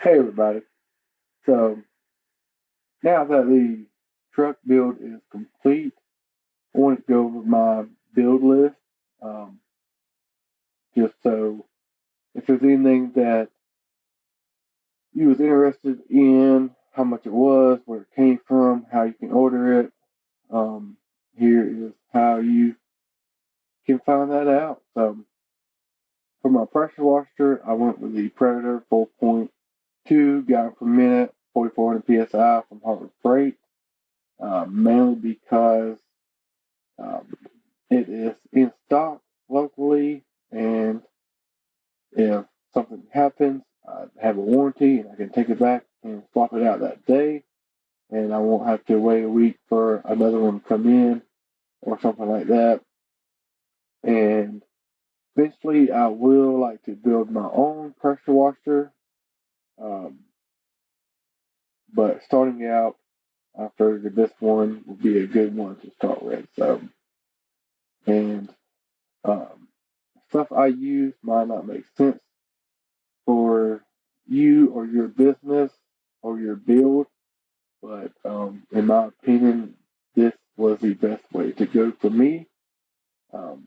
Hey everybody. So now that the truck build is complete, I want to go over my build list. Um, just so if there's anything that you was interested in, how much it was, where it came from, how you can order it, um, here is how you can find that out. So for my pressure washer, I went with the Predator 4.2 gallon per minute, 4,400 psi from Harbor Freight, mainly because um, it is in stock locally, and if something happens, I have a warranty and I can take it back and swap it out that day, and I won't have to wait a week for another one to come in or something like that. And eventually, I will like to build my own pressure washer, um, but starting out, I figured this one would be a good one to start with. So, and um, stuff I use might not make sense for you or your business or your build, but in my opinion, this was the best way to go for me. Um,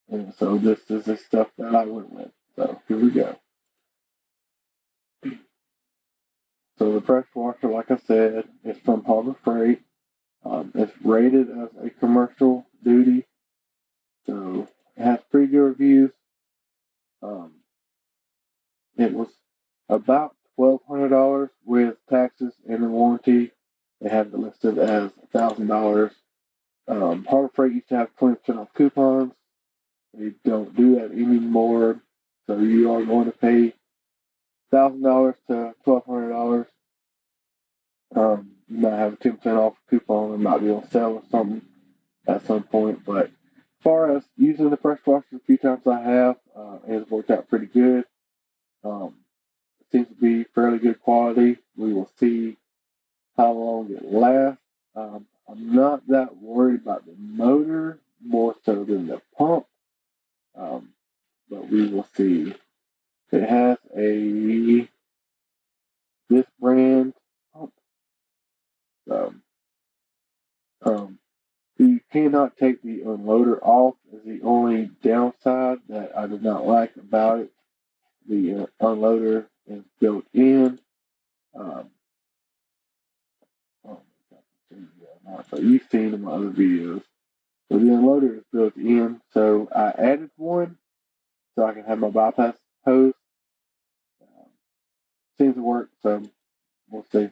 and so this is the stuff that I went with. So here we go. So the pressure washer, like I said, is from Harbor Freight. It's rated as a commercial duty, so it has pretty good reviews. Um, it was about $1,200 with taxes and the warranty. They have it listed as $1,000. Harbor Freight used to have 20% off coupons. They don't do that anymore. So you are going to pay $1,000 to $1,200. You might have a 10% off coupon and might be on sale or something at some point. But as far as using the pressure washer, a few times I have, it has worked out pretty good. Um, it seems to be fairly good quality. We will see how long it lasts. I'm not that worried about the motor, more so than the pump. Um, but we will see. It has a this brand pump, so um, you cannot take the unloader off. Is the only downside that I did not like about it. The unloader is built in. Um, oh so you've seen in my other videos. So the unloader is built in. So I added one so I can have my bypass hose. Um, Seems to work, so we'll see.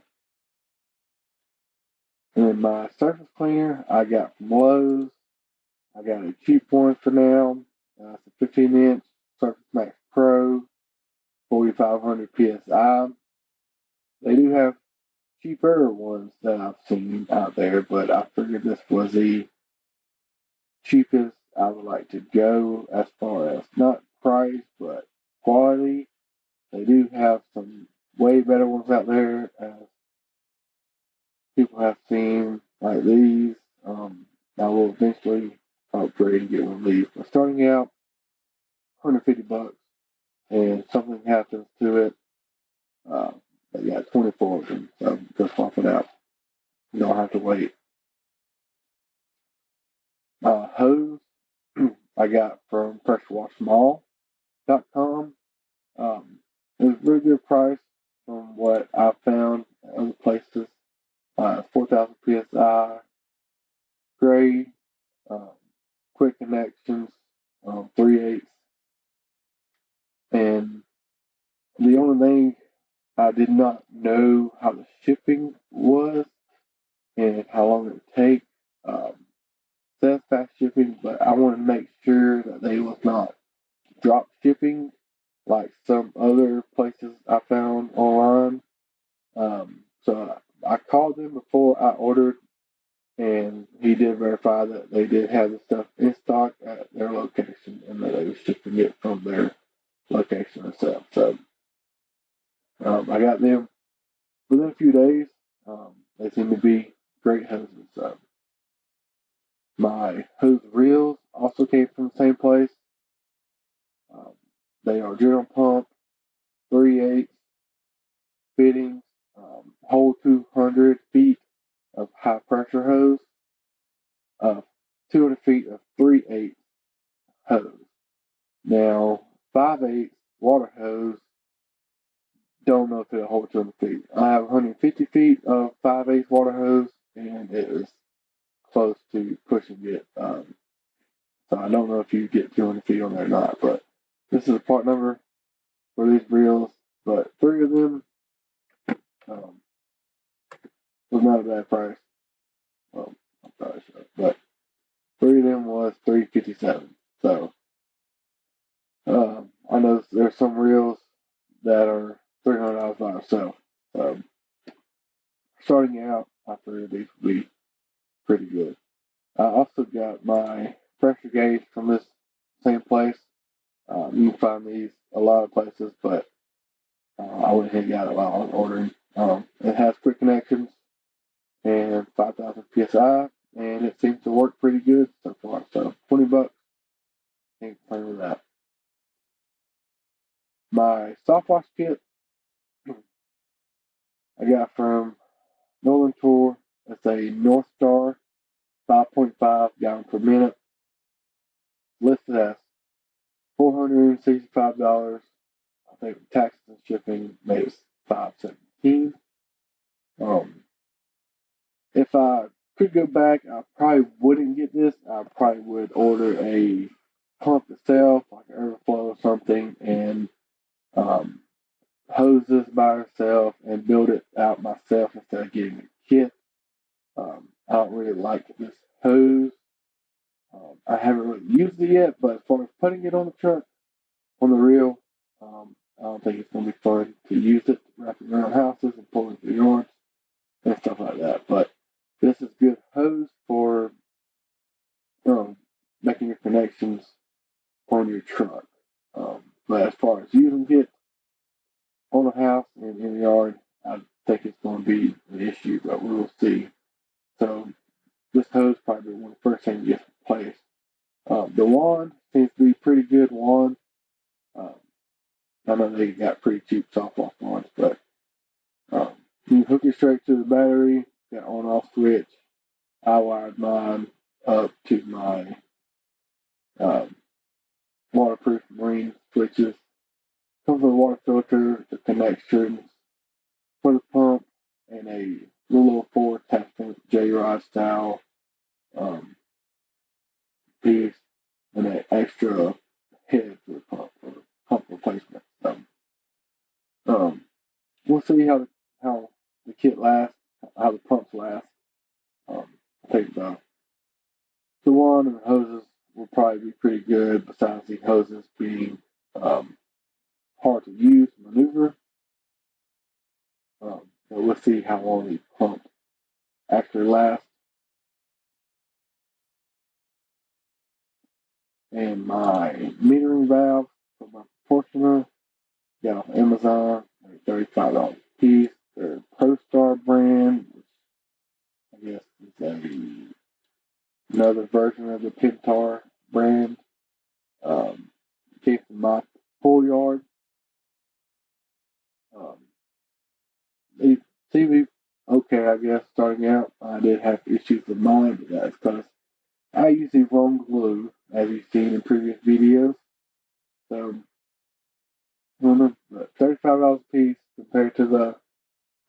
And my surface cleaner I got from Lowe's. I got a cheap one for now. It's a 15-inch Surface Max Pro, 4,500 psi. They do have cheaper ones that I've seen out there, but I figured this was the cheapest I would like to go as far as not price but quality. They do have some way better ones out there, as people have seen, like these. I will eventually upgrade and get one of these. But starting out, $150, and something happens to it, uh, they got 24 of them, so just swap it out. You don't have to wait. Hose I got from pressurewashmall.com. It was a really good price from what I found at other places. 4,000 psi, grade, um, quick connections, 3/8. And the only thing I did not know how the shipping was and how long it would take. Um, Says fast shipping, but I want to make sure that they was not drop shipping like some other places I found online. So I called them before I ordered, and he did verify that they did have the stuff in stock at their location and that they were shipping it from their location itself. So I got them within a few days. They seem to be great hoses. So my hose reels also came from the same place. Um, they are general pump, 3/8. fittings, whole 200 feet of high pressure hose, 200 feet of 3/8 hose. Now, 5/8 water hose, don't know if it'll hold 200 feet. I have 150 feet of 5/8 water hose, and it is close to pushing it. So I don't know if you get 200 feet on there or not, but this is a part number for these reels. But three of them um, was not a bad price. Well, I'm probably sure, but three of them was $357. So I know there's some reels that are $300 by themselves. So starting out, I figured these would be pretty good. I also got my pressure gauge from this same place. You can find these a lot of places, but I went ahead and got it while I was ordering. It has quick connections and 5,000 psi, and it seems to work pretty good so far. So $20, can't complain with that. My Softwash kit I got from Nolan Tour. It's a North Star 5.5 gallon per minute. Listed as $465. I think taxes and shipping made it $517. Um, if I could go back, I probably wouldn't get this. I probably would order a pump itself, like an overflow or something, and um, hose this by herself and build it out myself instead of getting a kit. I don't really like this hose. I haven't really used it yet, but as far as putting it on the truck, on the reel, I don't think it's going to be fun to use it, wrapping around houses and pulling through yards and stuff like that. But this is good hose for making your connections on your truck. But as far as using it on a house and in the yard, I think it's going to be an issue, but we'll see. So this hose probably one of the first things gets replaced. The wand seems to be pretty good wand. Um, I know they got pretty cheap softball wands, but um, you hook it straight to the battery, got on off switch. I wired mine up to my um, waterproof marine switches. Comes with a water filter, the connections for the pump, and a little four attachment J-rod style um, piece, and an extra head for the pump replacement. So, we'll see how the kit lasts, how the pumps last. I think the wand and the hoses will probably be pretty good. Besides the hoses being um, hard to use and maneuver, but we'll see how long the pump actually lasts. And my metering valve for my proportioner got on Amazon, like $35 a piece. They're ProStar brand, which I guess is another version of the Pintar brand. Came from my full yard. Um, they seem to be okay, I guess, starting out. I did have issues with mine, but that's because I use the wrong glue, as you've seen in previous videos. So, I don't know, but $35 a piece compared to the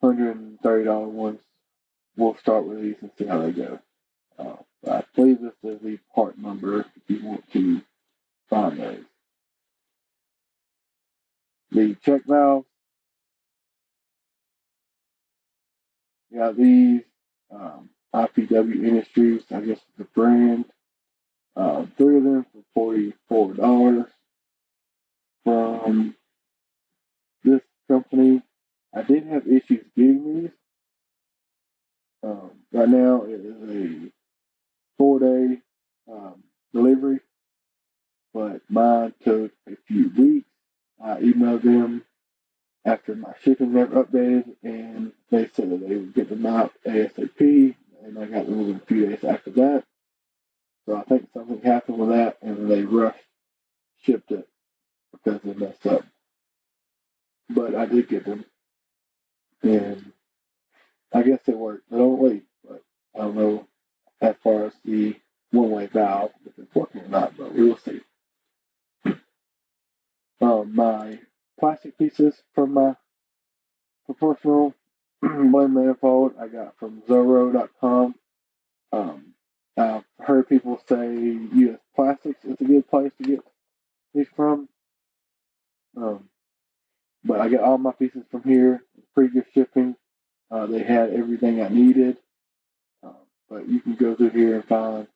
$130 ones. We'll start with these and see how they go. I believe this is the part number if you want to find those. The check valves, got these. IPW Industries, I guess is the brand. Three of them for $44 from this company. I did have issues getting these. Right now, it is a 4-day delivery, but mine took a few weeks. I emailed them after my shipping never updated, and they said that they would get them out ASAP, and I got them within a few days after that. So I think something happened with that, and they rushed shipped it because they messed up. But I did get them. and I guess it worked. It don't leak, but I don't know as far as the one-way valve if it's working or not, but we will see. My plastic pieces from my proportional blend manifold I got from Zorro.com. I've heard people say US Plastics is a good place to get these from, um, but I got all my pieces from here. Pretty good shipping. They had everything I needed, but you can go through here and find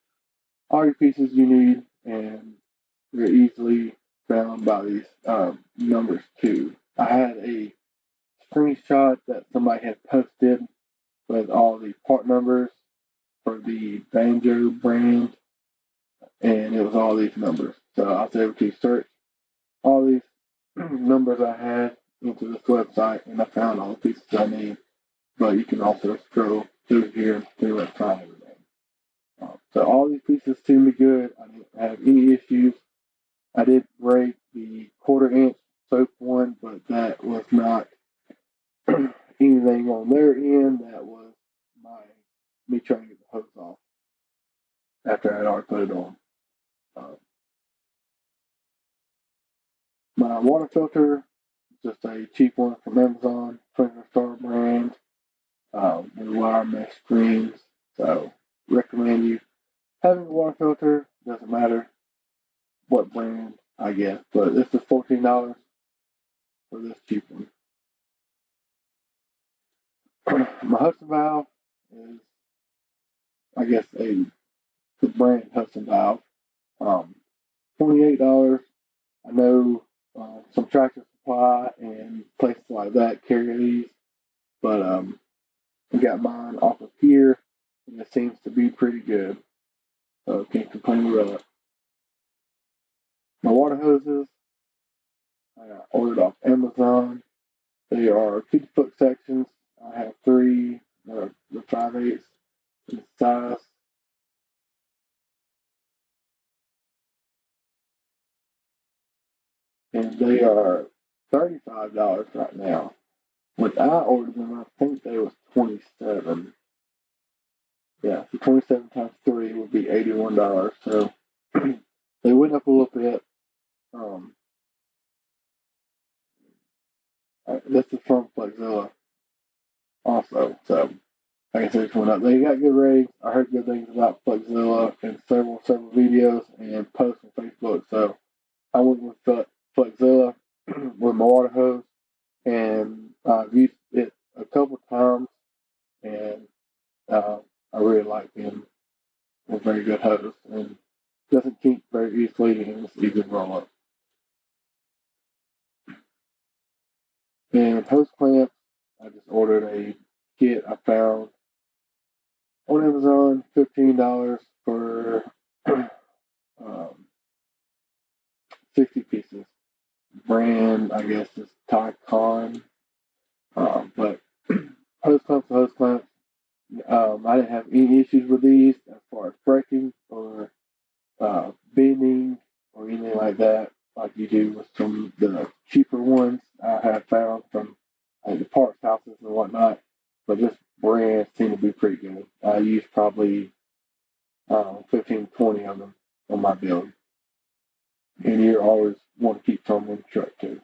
all your pieces you need, and they're easily found by these numbers too. I had a screenshot that somebody had posted with all the part numbers for the Banjo brand, and it was all these numbers. So I was able to search all these numbers I had into this website, and I found all the pieces I need. But you can also scroll through here and see what's find everything. So all these pieces seem to be good. I didn't have any issues. I did break the quarter-inch soap one, but that was not anything on their end. That was me trying to get the hose off after I had already put it on. Uh, my water filter, just a cheap one from Amazon, Twinkle Star brand, with wire mesh screens. So recommend you having a water filter. Doesn't matter what brand, I guess, but this is $14 for this cheap one. My Hudson valve is, I guess, the brand Hudson valve. $28. I know some Tractor Supply and places like that carry these, but I got mine off of here, and it seems to be pretty good. So can't complain about it. My water hoses, I ordered off Amazon. They are 50-foot sections. I have three, the 5/8 in size, and they are $35 right now. When I ordered them, I think they was 27. Yeah, so 27 times three would be $81. So they went up a little bit. Um, this is from Flexzilla also. So like I said, it's went up. They got good ratings. I heard good things about Flexzilla in several videos and posts on Facebook. So I went with Flexzilla with my water hose, and I've used it a couple times, and uh, I really like them. They're very good hose and doesn't kink very easily, and it's easy to roll up. And hose clamps, I just ordered a kit I found on Amazon, $15 for um, 60 pieces. Brand, I guess, is Tycon. But hose clamps. I didn't have any issues with these as far as breaking or bending or anything like that, like you do with some of the cheaper ones I have found from the parts houses and whatnot. But this brand seemed to be pretty good. I used probably 15, 20 of them on my build. And you always want to keep some in the truck too.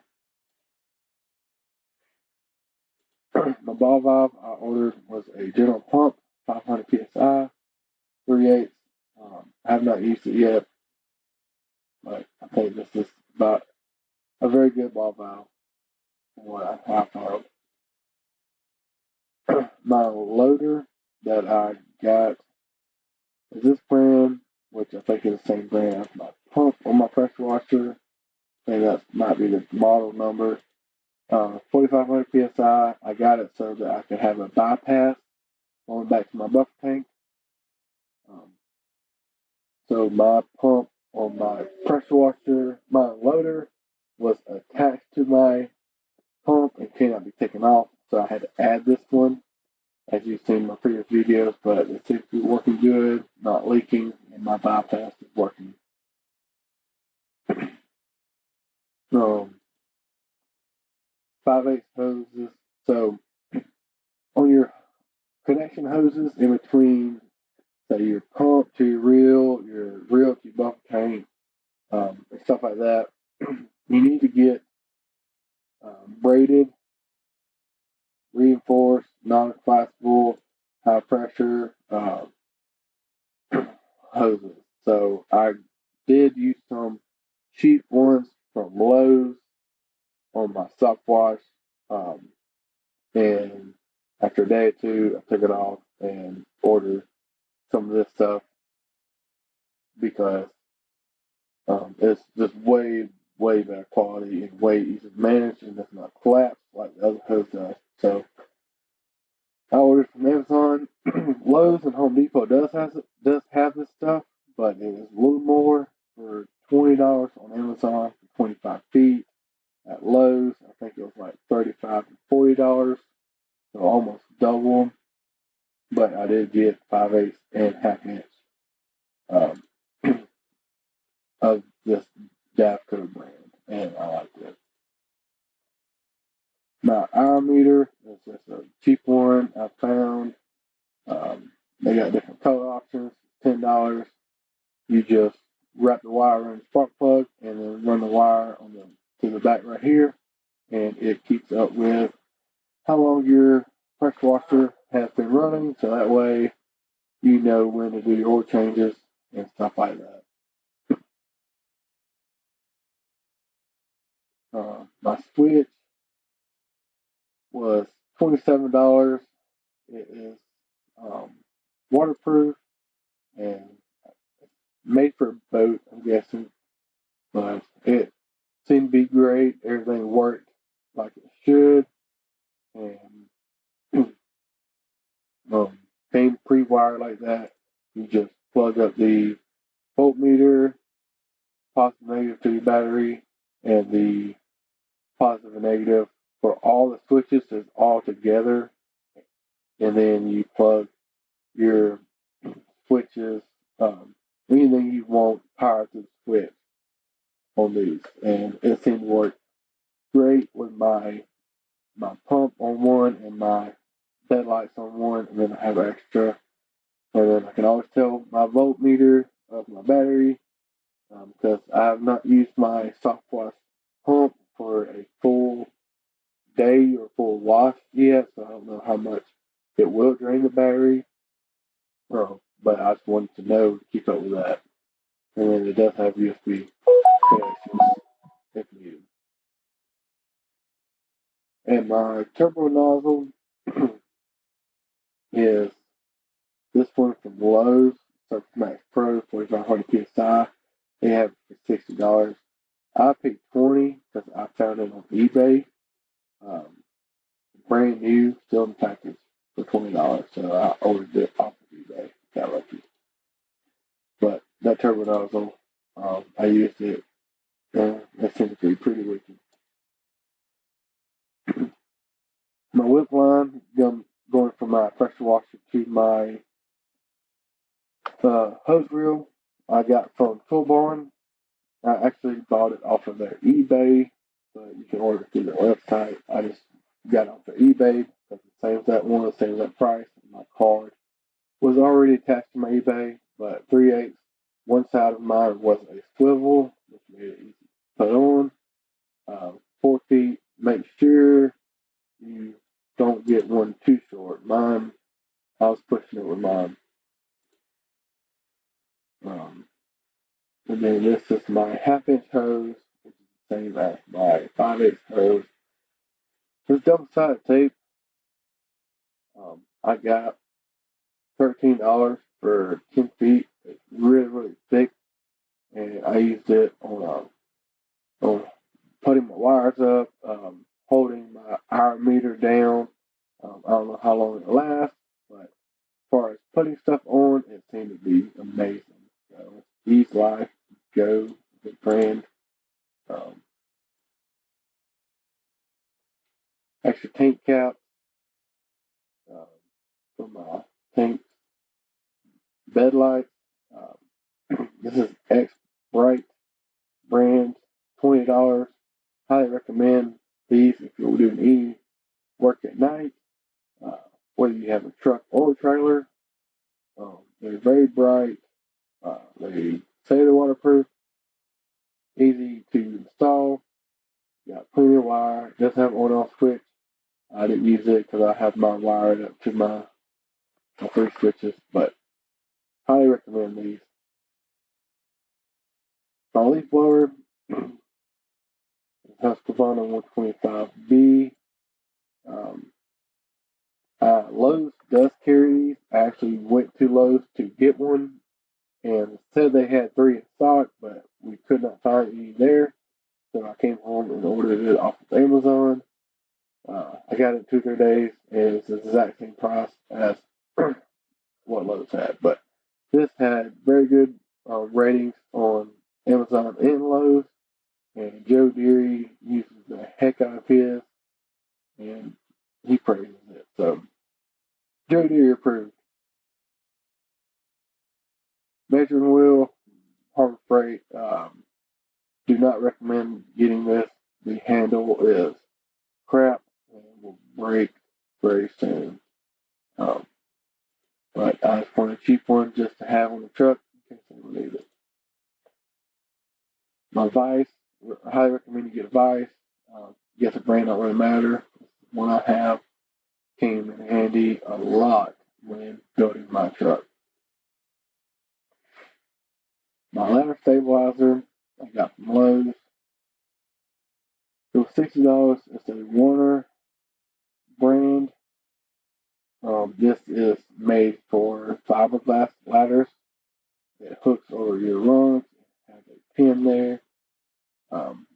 My ball valve I ordered was a general pump, 500 psi, 3/8. I have not used it yet, but I think this is about a very good ball valve from what I found. My loader that I got is this brand, which I think is the same brand as my pump on my pressure washer. I think that might be the model number. 4,500 psi. I got it so that I could have a bypass going back to my buffer tank. Um, so my pump on my pressure washer, my loader was attached to my pump and cannot be taken off. So I had to add this one, as you've seen in my previous videos, but it seems to be working good, not leaking, and my bypass is working. Um, 5/8 hoses. So on your connection hoses in between, say, your pump to your reel to your buffer tank, and stuff like that. You need to get braided, reinforced, non-collapsible, high pressure hoses. So I did use some cheap ones from Lowe's on my Softwash, um, and after a day or two, I took it off and ordered some of this stuff because it's just way better quality and way easier to manage and does not collapse like the other hose does. So I ordered from Amazon. Lowe's and Home Depot does have this stuff, but it is a little more for $20 on Amazon for 25 feet. At Lowe's, I think it was like $35 to $40, so almost double them. But I did get 5/8 and half inch um, of this Davco brand, and I liked it. My hour meter is just a cheap one I found. They got different color options. $10. You just wrap the wire around the spark plug and then run the wire on the to the back right here, and it keeps up with how long your pressure washer has been running. So that way you know when to do your oil changes and stuff like that. My switch was $27. It is um, waterproof and made for a boat, I'm guessing, but it seemed to be great. Everything worked like it should, and um, came pre-wired like that. You just plug up the voltmeter, positive and negative to your battery, and the positive and negative for all the switches is all together, and then you plug your switches, anything you want power to the switch on these, and it seemed to work great with my pump on one and my headlights on one, and then I have extra, and then I can always tell my voltmeter of my battery because I have not used my Softwash pump for a full day or full wash yet, so I don't know how much it will drain the battery. But I just wanted to know to keep up with that. And then it does have USB connections if needed. And my turbo nozzle is this one from Lowe's, Surface Max Pro, 4500 PSI. They have it for $60. I paid 20 because I found it on eBay. Um, Brand new, still in the package for $20. So I ordered it off of eBay. Got lucky. But that turbo nozzle, I used it, and it seems to be pretty wicked. My whip line going from my pressure washer to my hose reel, I got from Toolbarn. I actually bought it off of their eBay, but you can order it through their website. I just got it off their eBay because the same as that one, the same as that price. My card was already attached to my eBay, but 3/8, one side of mine was a swivel, which made it easy to put on. 4 feet, make sure you don't get one too short. Mine, I was pushing it with mine. Um, and then this is my half-inch hose, which is the same as my 5/8 hose. This double-sided tape, I got $13 for 10 feet. It's really, really thick, and I used it on putting my wires up, holding my hour meter down. I don't know how long it'll last, but as far as putting stuff on, it seemed to be amazing. So, Ease Life, Go, good brand. Um, Extra tank cap uh, for my tank bed lights. This is X Bright brand, $20. Highly recommend these if you're doing any work at night. Uh, whether you have a truck or a trailer. They're very bright. They say they're waterproof, easy to install. Got plenty of wire. It does have on-off switch. I didn't use it because I have mine wired up to my 3 switches, but highly recommend these. My leaf blower is Husqvarna 125B. Um, Lowe's does carry these. I actually went to Lowe's to get one and said they had 3 in stock, but we could not find any there. So I came home and ordered it off of Amazon. I got it 2 or 3 days, and it's the exact same price as what Lowe's had. But this had very good ratings on Amazon and Lowe's, and Joe Deary uses the heck out of his, and he praises it. So Joe Deary approved. Measuring wheel, Harbor Freight. Do not recommend getting this. The handle is crap and will break very soon. Um, but I just want a cheap one just to have on the truck in case I need it. My vise, I highly recommend you get a vise. Guess the brand don't really matter. The one I have came in handy a lot when building my truck. My ladder stabilizer I got from Lowe's. It was $60. It's a Warner brand. This is made for fiberglass ladders. It hooks over your rungs. It has a pin there.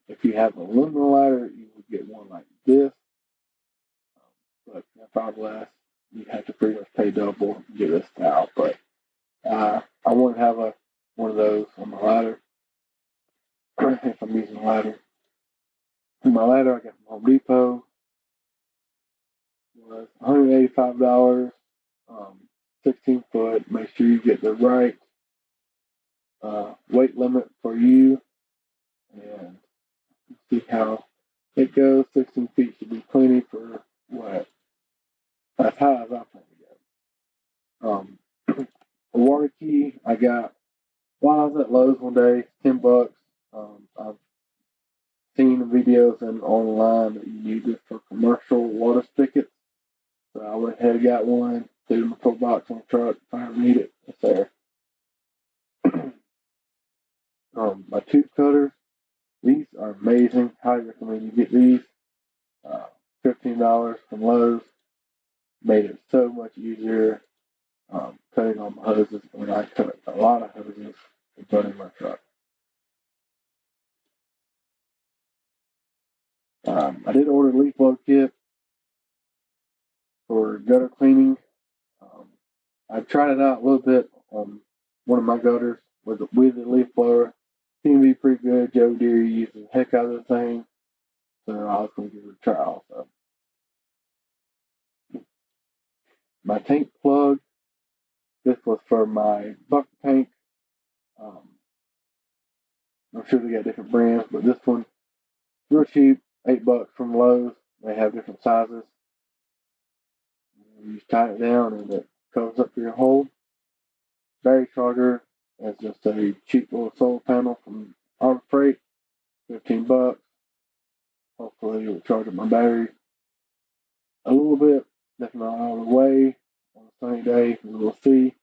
If you have an aluminum ladder, you would get one like this. But fiberglass, you have to pretty much pay double to get this style. But I want to have one of those on my ladder if I'm using a ladder. My ladder I got from Home Depot was $185, 16 foot. Make sure you get the right weight limit for you and see how it goes. 16 feet should be plenty for what as high as I plan to go. A water key I got while I was at Lowe's one day, $10. I've seen videos and online that you need this for commercial water spigots. So I went ahead and got one, put it in my toolbox on the truck. If I ever need it, it's there. My tube cutters, these are amazing. Highly recommend you get these. $15 from Lowe's made it so much easier cutting on my hoses when I cut a lot of hoses and put in my truck. I did order a leaf blower kit for gutter cleaning. I tried it out a little bit on one of my gutters with the leaf blower. Seemed to be pretty good. Joe Deary uses the heck out of the thing, so I was going to give it a try also. My tank plug, this was for my bucket tank. I'm sure they got different brands, but this one, real cheap, $8 from Lowe's. They have different sizes. You just tie it down and it covers up your hole. Battery charger is just a cheap little solar panel from Harbor Freight, $15. Hopefully it will charge up my battery a little bit, if not all the way. On a sunny day, we'll see.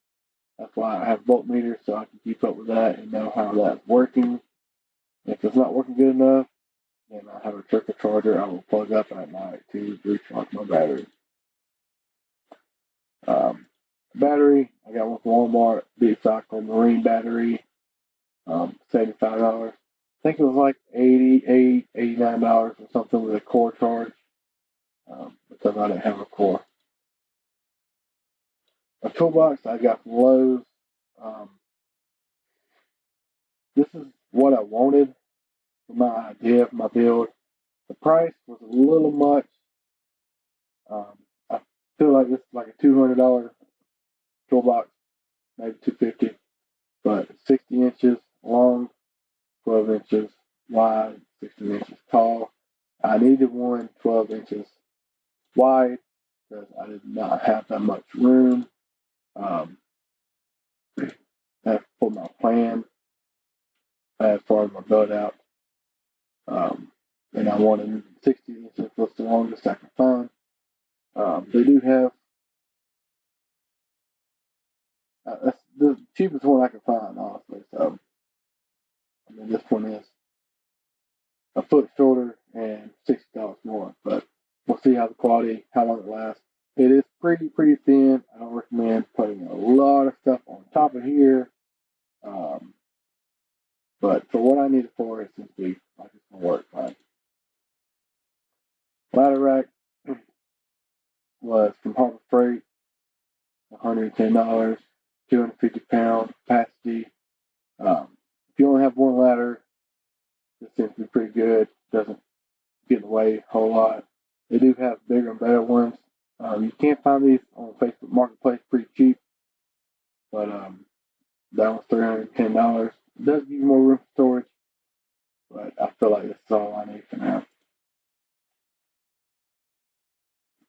That's why I have voltmeters so I can keep up with that and know how that's working. If it's not working good enough, then I have a trickle charger I will plug up at night to recharge my battery. Battery, I got one from Walmart, Deep Cycle Marine battery, $75. I think it was like $88, $89 or something with a core charge because I didn't have a core. A toolbox I got from Lowe's. Um, this is what I wanted for my idea for my build. The price was a little much. I feel like this is like a $200 toolbox, maybe $250, but 60 inches long, 12 inches wide, 16 inches tall. I needed one 12 inches wide because I did not have that much room. That's for my plan as far as my build out. And I wanted 60 inches was the longest I could find. They do have that's the cheapest one I could find, honestly. So I mean, this one is a foot shorter and $60 more, but we'll see how the quality, how long it lasts. It is pretty thin. I don't recommend putting a lot of stuff on top of here. But for what I need it for, it's simply like it's gonna work fine. Ladder rack was from Harbor Freight, $110, 250-pound capacity. If you only have one ladder, it seems to be pretty good. Doesn't get in the way a whole lot. They do have bigger and better ones. You can find these on Facebook Marketplace pretty cheap, but that one's $310. It does give you more room for storage, but I feel like this is all I need for now.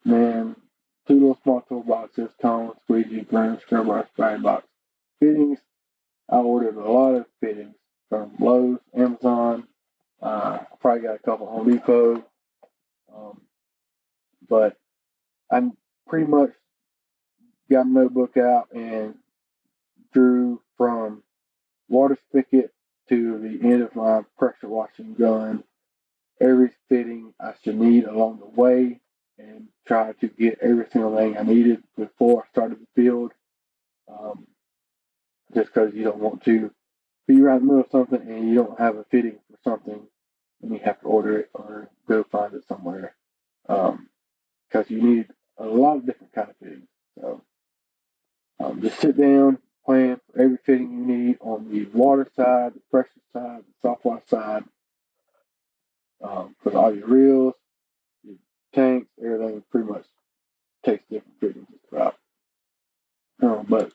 Then 2 little small toolboxes, cone, squeegee, broom, scrub brush, battery box. Fittings, I ordered a lot of fittings from Lowe's, Amazon. I probably got a couple Home Depot, but I pretty much got my notebook out and drew from water spigot to the end of my pressure washing gun every fitting I should need along the way and try to get every single thing I needed before I started the build. Just because you don't want to be right in the middle of something and you don't have a fitting for something and you have to order it or go find it somewhere. Because you need a lot of different kind of fittings. So just sit down, plan for every fitting you need on the water side, the pressure side, the Softwash side, because all your reels, your tanks, everything pretty much takes different fittings throughout. But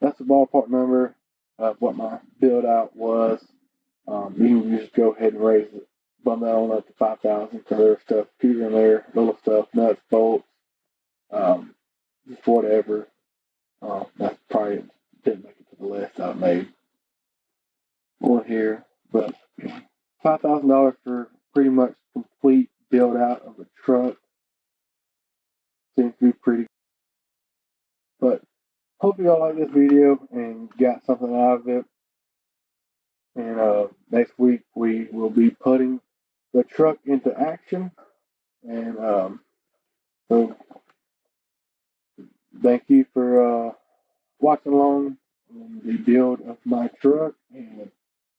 that's the ballpark number of what my build out was. You can just go ahead and raise it, bump that on up to 5,000 because there's stuff here and there, little stuff, nuts, bolts, just whatever. That probably didn't make it to the list I made on here, but $5,000 for pretty much complete build out of a truck seems to be pretty. But hope you all like this video and got something out of it. And next week we will be putting the truck into action. And so thank you for watching along on the build of my truck, and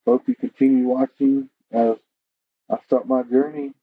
hope you continue watching as I start my journey